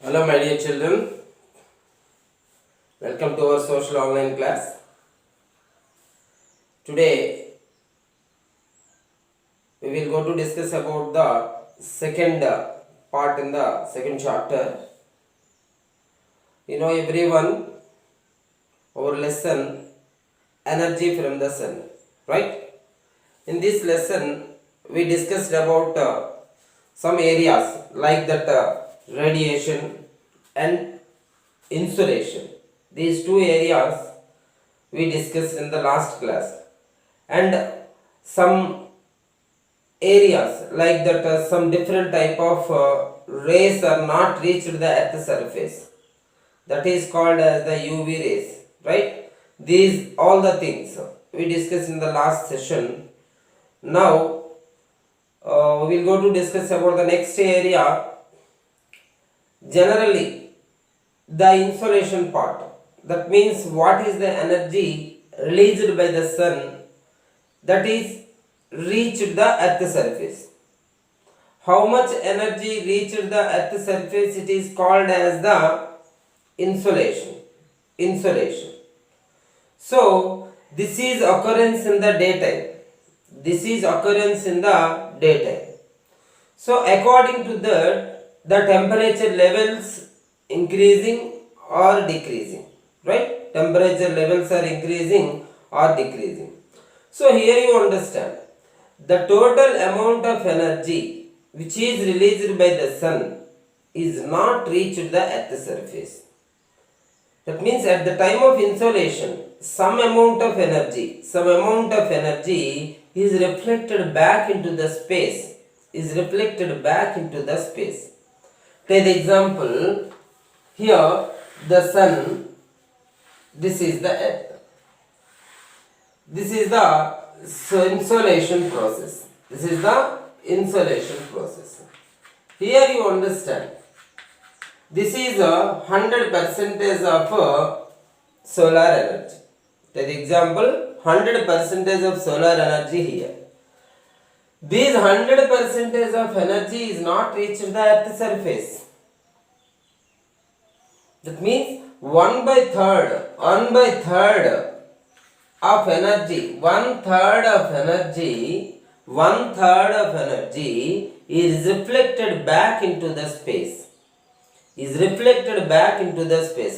Hello my dear children, welcome to our social online class. Today we will go to discuss about the second part in the second chapter. You know everyone, our lesson energy from the sun, right? In this lesson we discussed about some areas like that radiation and insulation. These two areas we discussed in the last class, and some areas like that some different type of rays are not reached the earth surface, that is called as the UV rays, right? These all the things we discussed in the last session. Now we will go to discuss about the next area, generally the insolation part. That means what is the energy released by the sun that is reached the earth surface. How much energy reached the earth surface, it is called as the insolation. So this is occurrence in the daytime. So according to that, the temperature levels increasing or decreasing, right? Temperature levels are increasing or decreasing. So here you understand, the total amount of energy which is released by the sun is not reached the earth surface. That means at the time of insolation, some amount of energy is reflected back into the space. Take the example, here the sun, this is the earth. This is the insolation process. Here you understand, this is 100% of solar energy. Take the example, 100% of solar energy here. This 100% of energy is not reached the earth surface. That means 1/3 of energy, 1/3 of energy is reflected back into the space.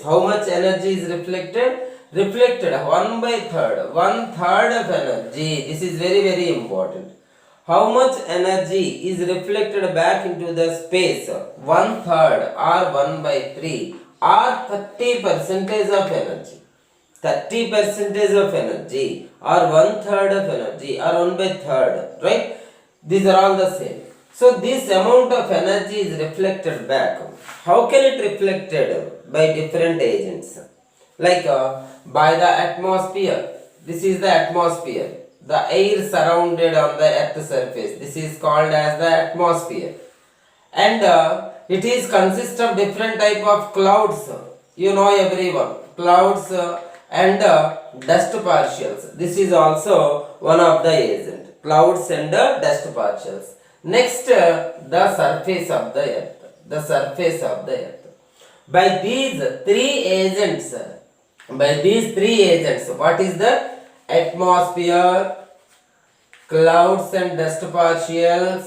How much energy is reflected? 1/3 of energy. This is very, very important. How much energy is reflected back into the space? 1/3 or 1/3 or 30% of energy. 30% of energy or 1/3 of energy or 1/3, right? These are all the same. So this amount of energy is reflected back. How can it reflected? By different agents, like by the atmosphere. This is the atmosphere, the air surrounded on the earth surface. This is called as the atmosphere, and it is consist of different type of clouds. You know everyone, clouds and dust partials. This is also one of the agents, clouds and dust partials. Next, the surface of the earth. By these three agents, what is the atmosphere, clouds and dust partials?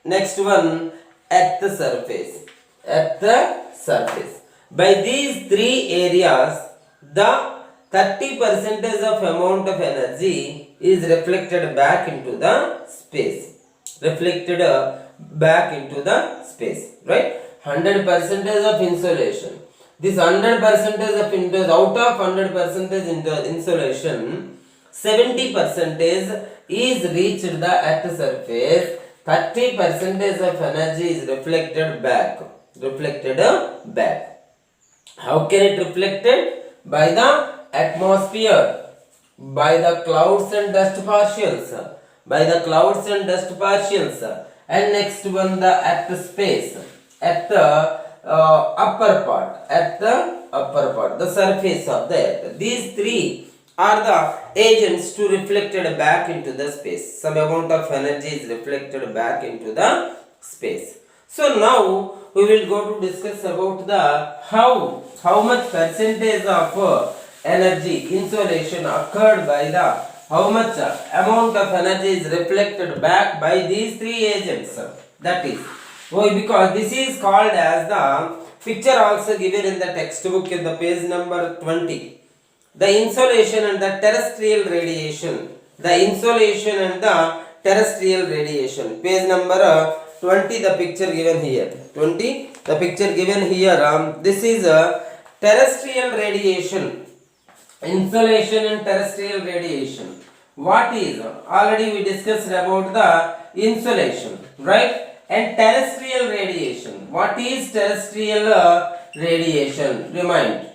Next one, earth surface. By these three areas, the 30% of amount of energy is reflected back into the space. Right? 100% of insolation. This 100% of out of 100% insolation, 70% is reached the earth surface. 30% of energy is reflected back. How can it reflected? By the atmosphere, by the clouds and dust partials, and next one, the earth space, at the upper part, the surface of the earth. These three are the agents to reflected back into the space. Some amount of energy is reflected back into the space. So now we will go to discuss about the how much percentage of energy insolation occurred by the how much amount of energy is reflected back by these three agents. That is why, because this is called as the picture also given in the textbook in the page number 20. The insolation and the terrestrial radiation. The insolation and the terrestrial radiation. Page number 20, the picture given here. 20, the picture given here. This is a terrestrial radiation. Insolation and terrestrial radiation. What is? Already we discussed about the insolation, right? And terrestrial radiation. What is terrestrial radiation? Remind.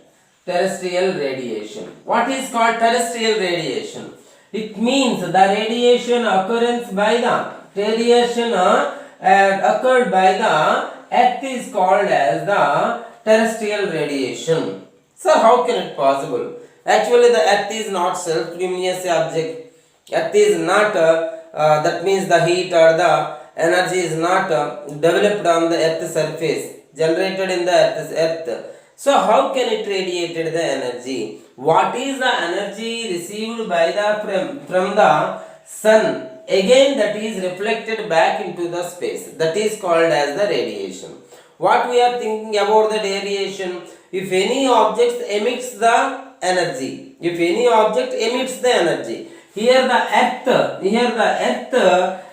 Terrestrial radiation. What is called terrestrial radiation? It means the radiation occurrence by the radiation occurred by the earth is called as the terrestrial radiation. So how can it possible? Actually the earth is not self-luminous object. Earth is not, that means the heat or the energy is not developed on the earth surface, generated in the earth. So how can it radiated the energy? What is the energy received by the from the sun? Again that is reflected back into the space. That is called as the radiation. What we are thinking about the radiation? If any object emits the energy, if any object emits the energy, here the earth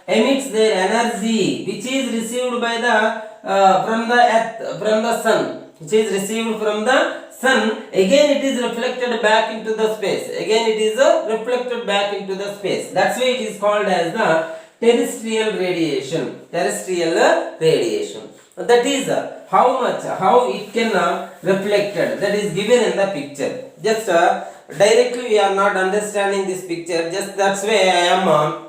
emits their energy which is received by the from the earth, from the sun, which is received from the sun. Again it is reflected back into the space. Again it is reflected back into the space. That's why it is called as the terrestrial radiation. Terrestrial radiation. That is how it can reflected. That is given in the picture. Just directly we are not understanding this picture. Just that's why I am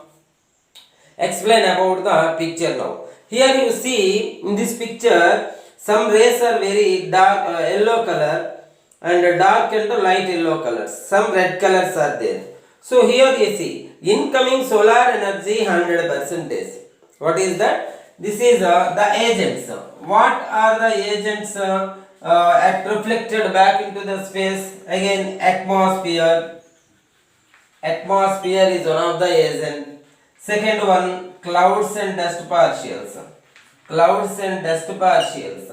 explain about the picture now. Here you see in this picture some rays are very dark yellow color and dark and light yellow colors. Some red colors are there. So here you see incoming solar energy 100%. What is that? This is the agents. What are the agents reflected back into the space? Again atmosphere. Atmosphere is one of the agents. Second one, clouds and dust partials. Clouds and dust partials.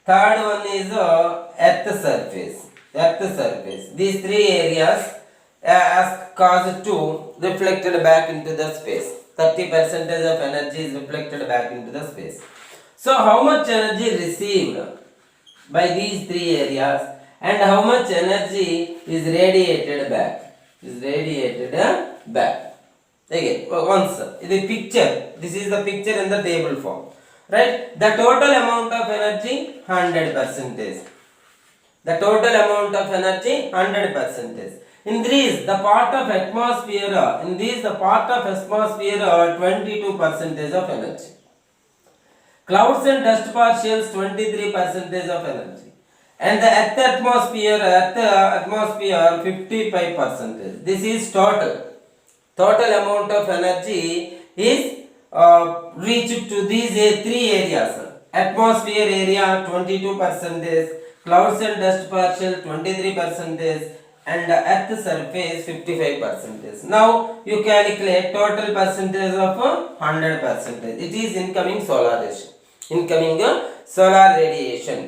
Third one is earth surface. Earth surface. These three areas are caused to reflected back into the space. 30% of energy is reflected back into the space. So how much energy received by these three areas and how much energy is radiated back? Is radiated back. Again, once the picture, this is the picture in the table form, right? The total amount of energy 100%. The total amount of energy 100%. In this, the part of atmosphere, 22% of energy. Clouds and dust partials 23% of energy. And the earth atmosphere 55%. This is total. Total amount of energy is reached to these three areas. Atmosphere area 22%, clouds and dust partial 23%, and earth surface 55%. Now you calculate total percentage of 100%. It is incoming solar radiation.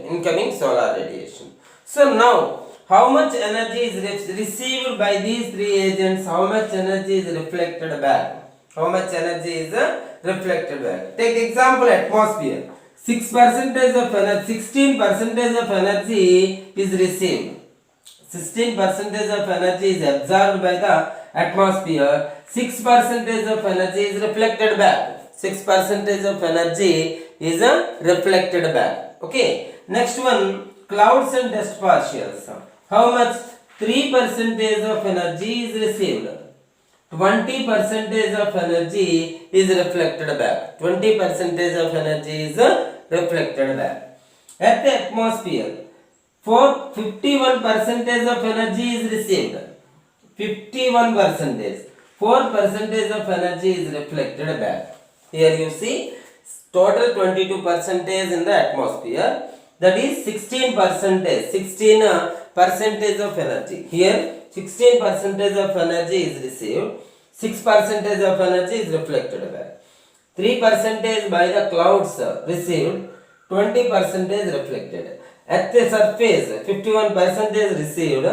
Incoming solar radiation. So now how much energy is received by these three agents? How much energy is reflected back? How much energy is reflected back? Take example atmosphere. 6% of energy, 16% of energy is received. 16% of energy is absorbed by the atmosphere. 6% of energy is reflected back. 6% of energy is reflected back. Okay. Next one, clouds and dust partials. How much? 3% of energy is received. 20% of energy is reflected back. 20% of energy is reflected back. At the atmosphere, 51% of energy is received. 51%. 4% of energy is reflected back. Here you see total 22 percentage in the atmosphere, that is 16 percentage, 16 percentage of energy. Here 16 percentage of energy is received, 6 percentage of energy is reflected back, 3 percentage by the clouds received, 20 percentage reflected. At the surface 51 percentage received,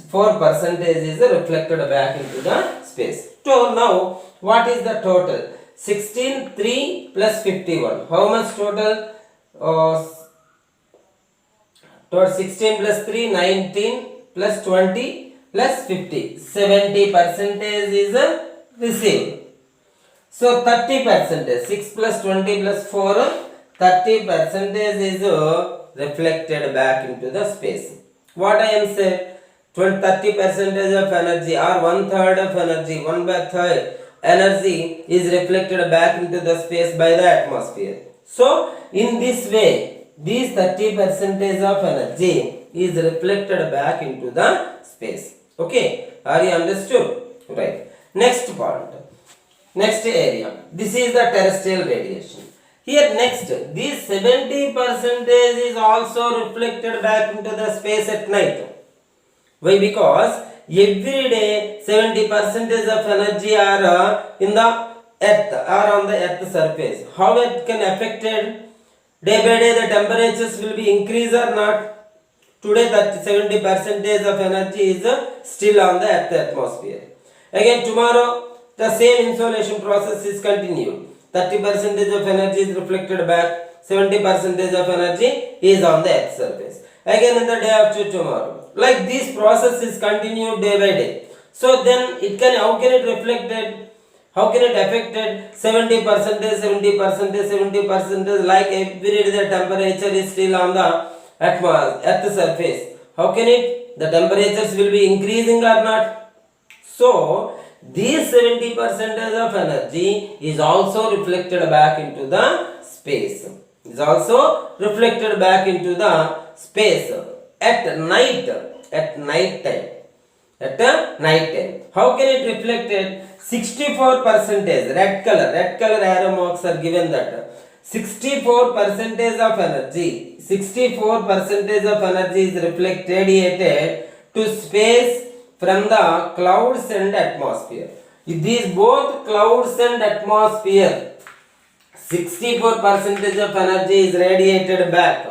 4 percentage is reflected back into the space. So now what is the total? 16, 3 plus 51. How much total? 16 plus 3, 19 plus 20 plus 50. 70 percentage is received. So 30 percentage. 6 plus 20 plus 4, 30 percentage is reflected back into the space. What I am saying? 30 percentage of energy or 1/3 of energy, 1/3 energy is reflected back into the space by the atmosphere. So in this way, these 30 percentage of energy is reflected back into the space. Okay, are you understood? Right. Next point, next area. This is the terrestrial radiation. Here next, this 70 percentage is also reflected back into the space at night. Why? Because every day 70 percentage of energy are in the earth or on the earth surface. How it can affect it? Day by day the temperatures will be increase or not? Today that 70 percentage of energy is still on the earth atmosphere. Again tomorrow the same insolation process is continued. 30 percentage of energy is reflected back, 70 percentage of energy is on the earth surface. Again in the day after tomorrow. Like this process is continued day by day. So then it can, how can it reflected? How can it affected? 70 percentage, 70 percentage, 70 percentage, like every day the temperature is still on the earth surface. How can it? The temperatures will be increasing or not? So this 70 percentage of energy is also reflected back into the space. Is also reflected back into the space at night time. How can it reflect it? 64 percentage, red color arrow marks are given that 64 percentage of energy, 64 percentage of energy is radiated to space from the clouds and atmosphere. These both clouds and atmosphere, 64 percentage of energy is radiated back.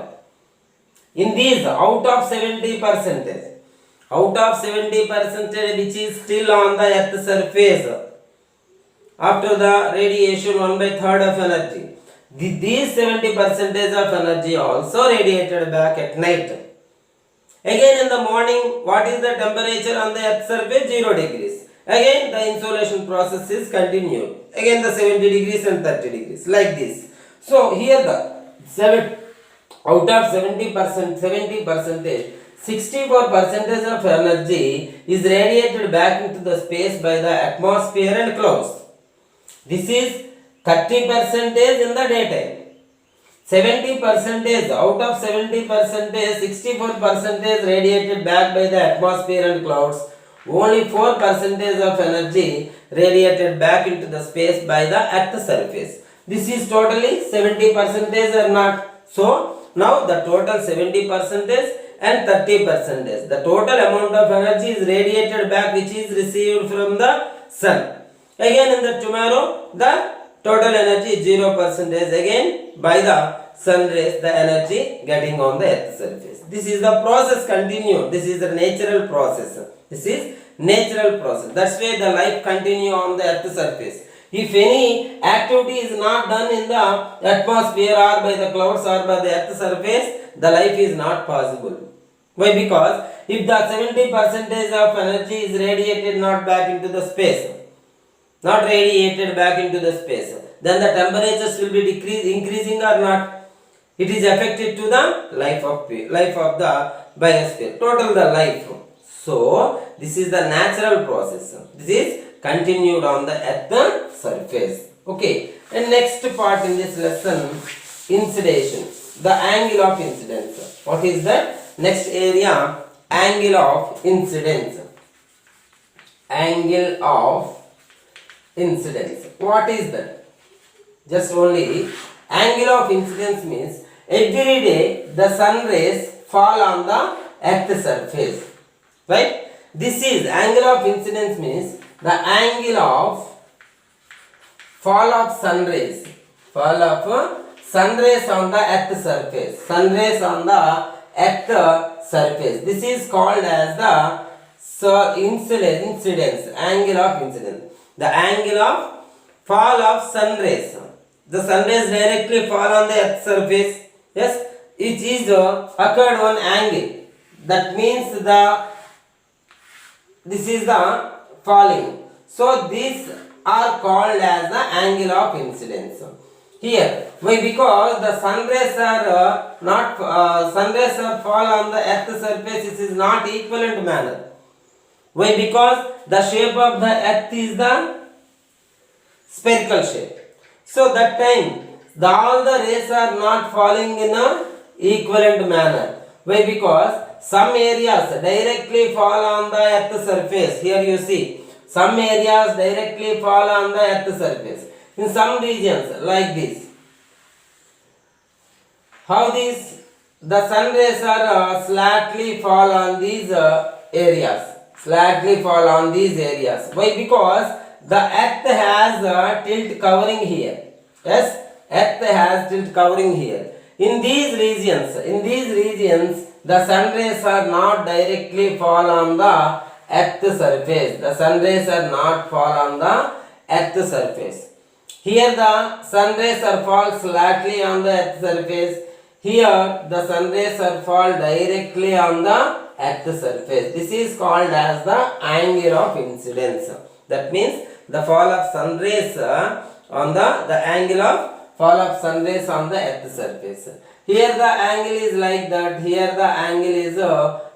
In these, out of 70 percentage which is still on the earth surface after the radiation 1/3 of energy, these 70 percentage of energy also radiated back at night. Again in the morning, what is the temperature on the earth surface? 0 degrees. Again the insolation process is continued. Again the 70 degrees and 30 degrees, like this. So here the out of 70 percentage, 64 percentage of energy is radiated back into the space by the atmosphere and clouds. This is 30 percentage in the daytime. 70 percentage, out of 70 percentage, 64 percentage radiated back by the atmosphere and clouds. Only 4 percentage of energy radiated back into the space by the earth surface. This is totally 70 percentage or not? So now the total 70 percentage and 30 percentage. The total amount of energy is radiated back which is received from the sun. Again in the tomorrow the total energy is 0 percentage. Again by the sun rays the energy getting on the earth surface. This is the process continued. This is the natural process. This is natural process. That's why the life continue on the earth surface. If any activity is not done in the atmosphere or by the clouds or by the earth surface, the life is not possible. Why? Because if the 70 percentage of energy is radiated not back into the space, not radiated back into the space, then the temperatures will be increasing or not? It is affected to the life of the biosphere, total the life. So this is the natural process. This is continued on the earth surface. Okay, and next part in this lesson, incidence, the angle of incidence. What is that? Next area, angle of incidence. Angle of incidence. What is that? Just only angle of incidence means every day the sun rays fall on the earth surface. Right? This is angle of incidence means the angle of fall of sun rays. Fall of sun rays on the earth surface. Sun rays on the earth surface. This is called as the incidence, angle of incidence. The angle of fall of sun rays. The sun rays directly fall on the earth surface. Yes, it is occurred one angle. That means this is the falling. So these are called as the angle of incidence. Here, why? Because the sun rays are sun rays are fall on the earth surface. This is not equivalent manner. Why? Because the shape of the earth is the spherical shape. So that time all the rays are not falling in a equivalent manner. Why? Because some areas directly fall on the earth surface. Here you see some areas directly fall on the earth surface. In some regions like this. How these the sun rays are slightly fall on these areas. Slightly fall on these areas. Why? Because the earth has a tilt covering here. Yes, earth has tilt covering here. In these regions, the sun rays are not directly fall on the earth surface. The sun rays are not fall on the earth surface. Here the sun rays are fall slightly on the earth surface. Here the sun rays are fall directly on the earth surface. This is called as the angle of incidence. That means the fall of sun rays on the angle of fall of sun rays on the earth surface. Here the angle is like that. Here the angle is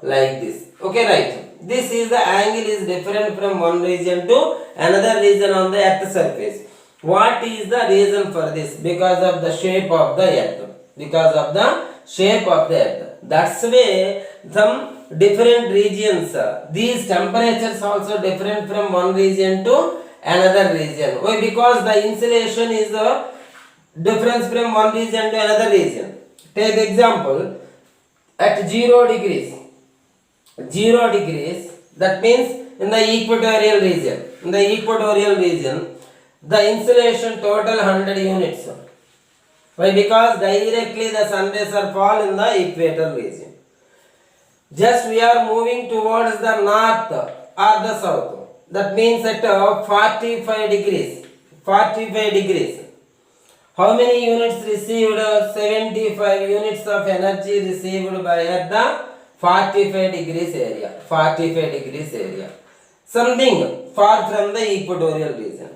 like this. Okay, right. This is the angle is different from one region to another region on the earth surface. What is the reason for this? Because of the shape of the earth. Because of the shape of the earth. That's why some different regions. These temperatures also different from one region to another region. Why? Because the insulation is the difference from one region to another region. Take example at 0 degrees. 0 degrees, that means in the equatorial region. In the equatorial region, the insulation total 100 units. Why? Because directly the sun rays are fall in the equator region. Just we are moving towards the north or the south. That means at 45 degrees. 45 degrees. How many units received? 75 units of energy received by at the 45 degrees area. 45 degrees area. Something far from the equatorial region.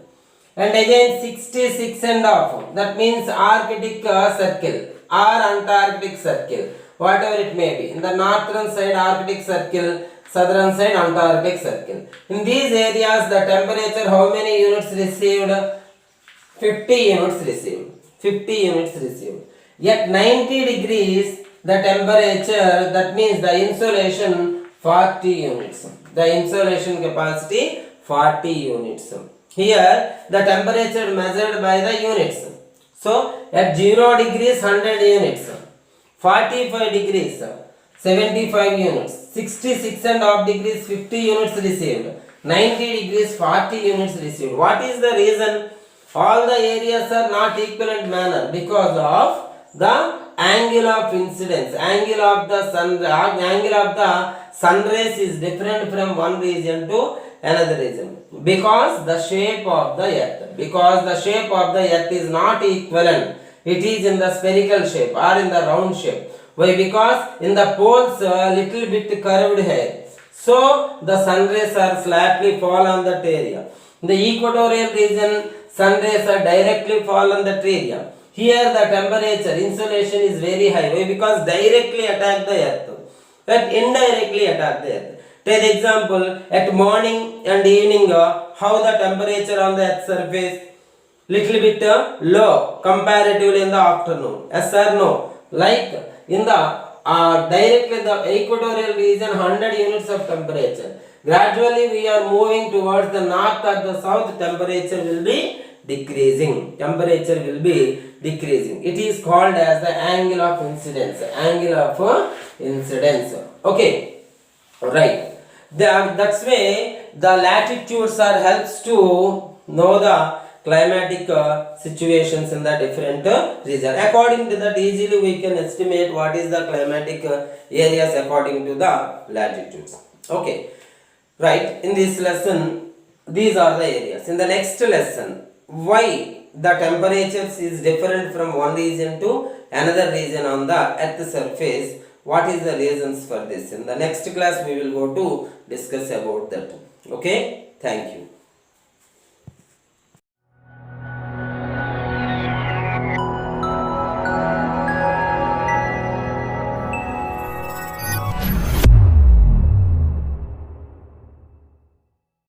And again 66 and half. That means Arctic circle or Antarctic circle. Whatever it may be. In the northern side Arctic circle, southern side Antarctic circle. In these areas the temperature, how many units received? 50 units received. 50 units received. At 90 degrees the temperature, that means the insolation 40 units. The insolation capacity 40 units. Here the temperature measured by the units. So at 0 degrees 100 units. 45 degrees 75 units. 66 and half degrees 50 units received. 90 degrees 40 units received. What is the reason? All the areas are not equivalent manner because of the angle of incidence. Angle of the sun rays is different from one region to another region. Because the shape of the earth. Because the shape of the earth is not equivalent. It is in the spherical shape or in the round shape. Why? Because in the poles little bit curved here. So the sun rays are slightly fall on that area. In the equatorial region, sun rays are directly fall on that area. Here the temperature, insolation is very high. Why? Because directly attack the earth. But indirectly attack the earth. Take example, at morning and evening, how the temperature on the earth surface? Little bit low comparatively in the afternoon. Yes or no? Like in the directly the equatorial region 100 units of temperature. Gradually we are moving towards the north or the south, temperature will be decreasing. Temperature will be decreasing. It is called as the angle of incidence. Angle of incidence. Okay. Right. That's way the latitudes are helps to know the climatic situations in the different region. According to that, easily we can estimate what is the climatic areas according to the latitudes. Okay. Right. In this lesson, these are the areas. In the next lesson, why the temperatures is different from one region to another region on the earth surface. What is the reasons for this? In the next class we will go to discuss about that. Okay, thank you.